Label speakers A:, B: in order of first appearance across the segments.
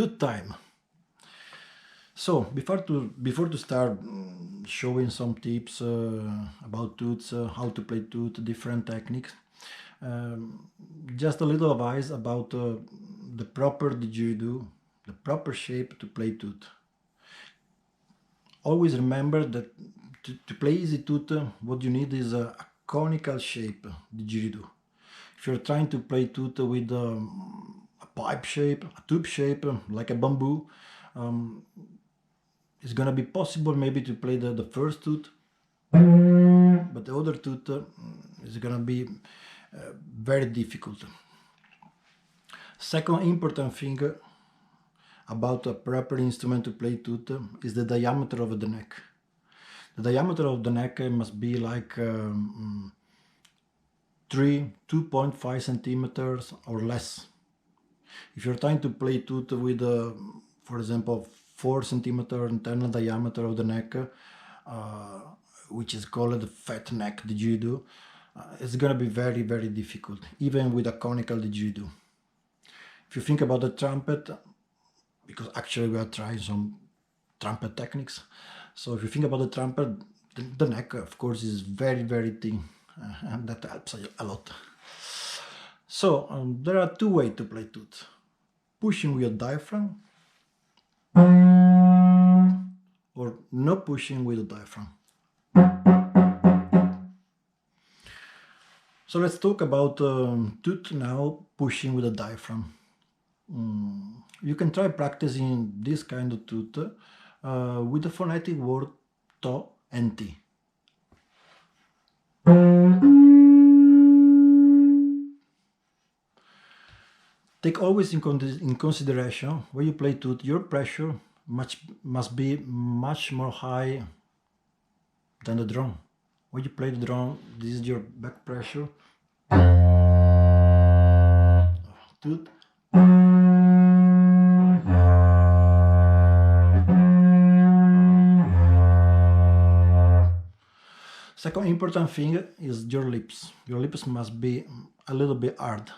A: toot time. So before to start showing some tips about toots, how to play toot, different techniques, just a little advice about the proper didgeridoo, the proper shape to play toot. Always remember that to play easy toot, what you need is a conical shape didgeridoo. If you're trying to play toot with a pipe shape, a tube shape, like a bamboo, it's gonna be possible maybe to play the first toot, but the other toot is gonna be very difficult. Second important thing about a proper instrument to play toot is the diameter of the neck. The diameter of the neck must be like 2.5 centimeters or less. If you're trying to play toot with, for example, 4 centimeter internal diameter of the neck, which is called the fat neck didgeridoo, it's gonna be very, very difficult, even with a conical didgeridoo. If you think about the trumpet, because actually we are trying some trumpet techniques, so if you think about the trumpet, the neck, of course, is very, very thin, and that helps a lot. So there are two ways to play toot: pushing with your diaphragm or no pushing with the diaphragm. So let's talk about toot now, pushing with the diaphragm. You can try practicing this kind of toot with the phonetic word to and ti. Take always in consideration when you play toot, your pressure must be much more high than the drum. When you play the drum, this is your back pressure. Toot. Second important thing is your lips. Your lips must be a little bit hard.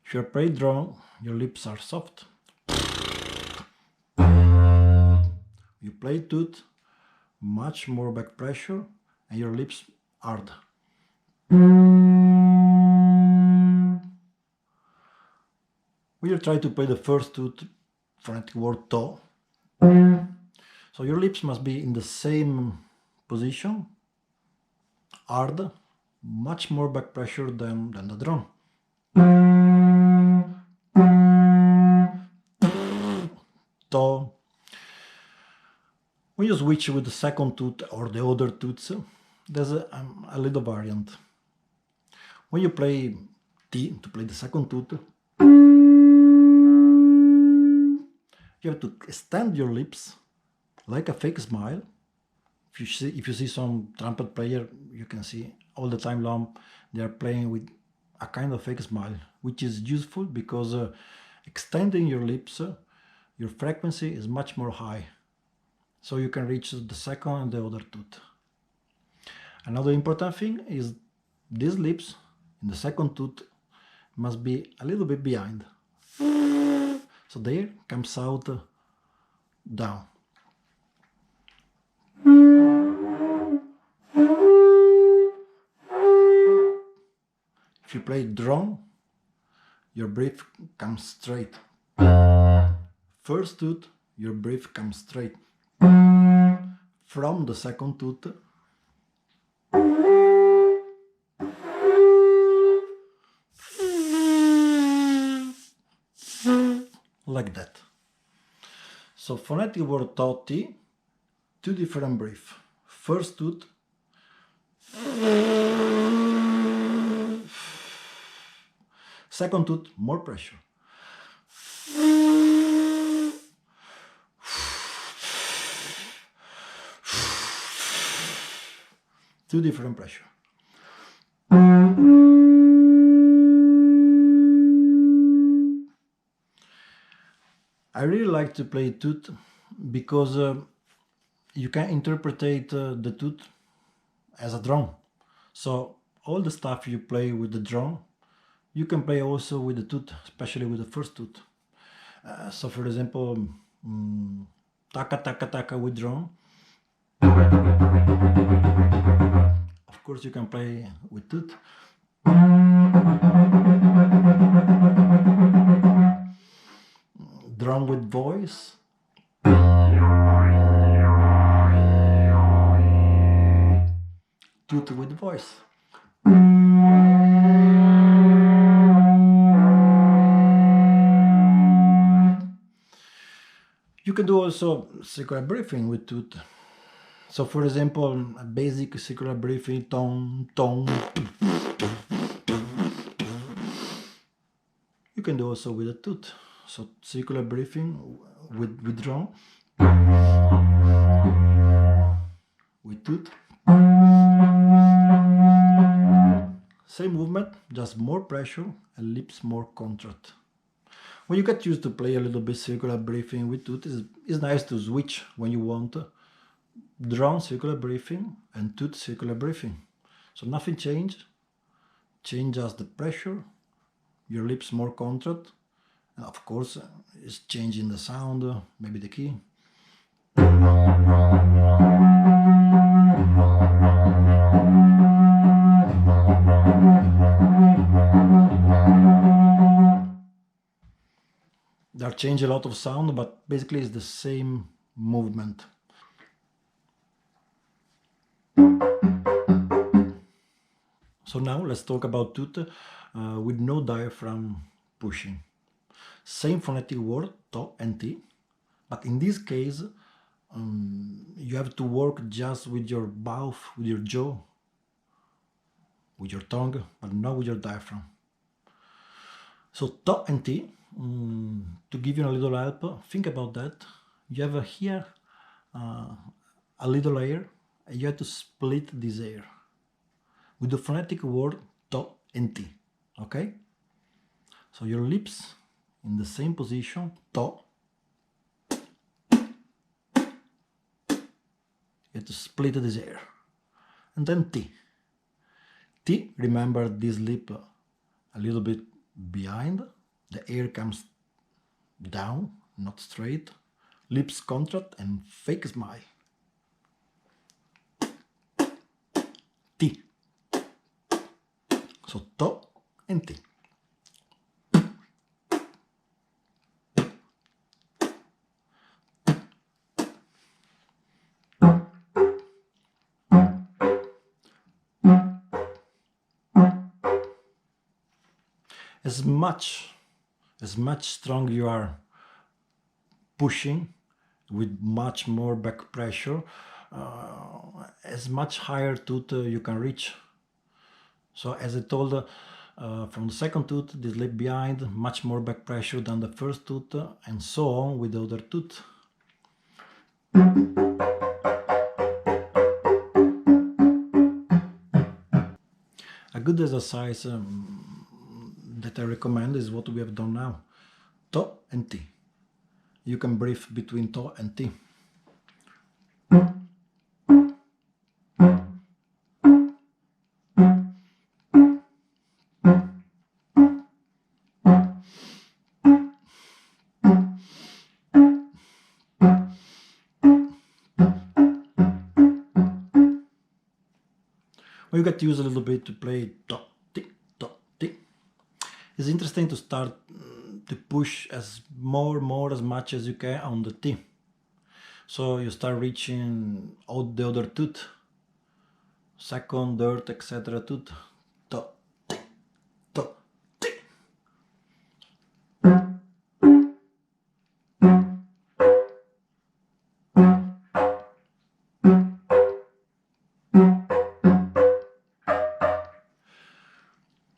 A: If you play drum, your lips are soft. You play toot, much more back pressure, and your lips hard. When you try to play the first toot, phonetic word to, so your lips must be in the same position, hard, much more back pressure than the drum. To. When you switch with the second toot or the other toots, there's a little variant. When you play ti, to play the second toot, you have to extend your lips like a fake smile. If you see some trumpet player, you can see all the time long they are playing with a kind of fake smile, which is useful because extending your lips, your frequency is much more high, so you can reach the second and the other toot. Another important thing is these lips in the second toot must be a little bit behind, so there comes out down. If you play drum, your breath comes straight. First toot, your breath comes straight. From the second toot, like that. So phonetic word to ti, two different breaths. First toot, second toot, more pressure. Two different pressure. I really like to play toot because you can interpret the toot as a drum. So all the stuff you play with the drum, You can play also with the toot, especially with the first toot. So for example, taka taka taka with drum. Of course you can play with toot. Drum with voice. Toot with voice. You can do also circular breathing with toot. So for example, a basic circular breathing, tong, tong. You can do also with a toot. So circular breathing with drum, with toot. Same movement, just more pressure and lips more contract. When you get used to play a little bit circular breathing with toot, it's nice to switch when you want. Drum circular breathing and toot circular breathing. So nothing changed. Change just the pressure, your lips more contract, and of course it's changing the sound, maybe the key. They change a lot of sound, but basically it's the same movement. So now let's talk about toot with no diaphragm pushing. Same phonetic word, to and ti, but in this case you have to work just with your mouth, with your jaw, with your tongue, but not with your diaphragm. So to and ti, to give you a little help, think about that. You have here a little air, and you have to split this air with the phonetic word to and ti, okay? So your lips in the same position, to. You have to split this air. And then ti. Ti, remember this lip a little bit behind. The air comes down, not straight. Lips contract and fake smile. Ti. So to and ti. As much stronger you are pushing with much more back pressure, as much higher toot you can reach. So as I told, from the second toot, this lip behind, much more back pressure than the first toot, and so on with the other toot. A good exercise that I recommend is what we have done now. To and ti. You can breathe between to and ti. Well, you get used a little bit to play to, ti, to, ti. It's interesting to start to push as much as you can on the ti. So you start reaching out the other toot, second, third, etc. toot. To, ti, to, ti.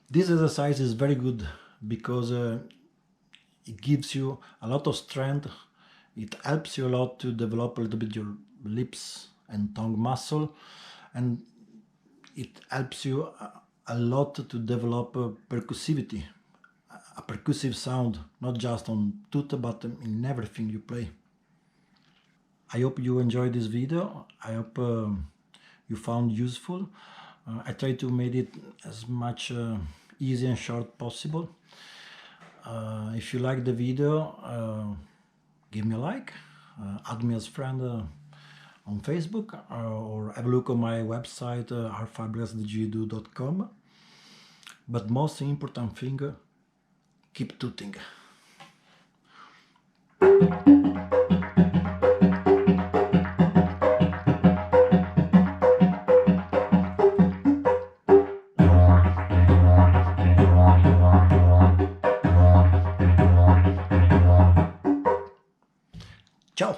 A: This exercise is very good because it gives you a lot of strength. It helps you a lot to develop a little bit your lips and tongue muscle, and it helps you a lot to develop percussivity, a percussive sound, not just on toot but in everything you play. I hope you enjoyed this video. I hope you found useful. I try to make it as much easy and short possible. If you like the video, give me a like, add me as friend on Facebook, or have a look on my website, rfibrasdidgeridoo.com. But most important thing, keep tooting. Ciao!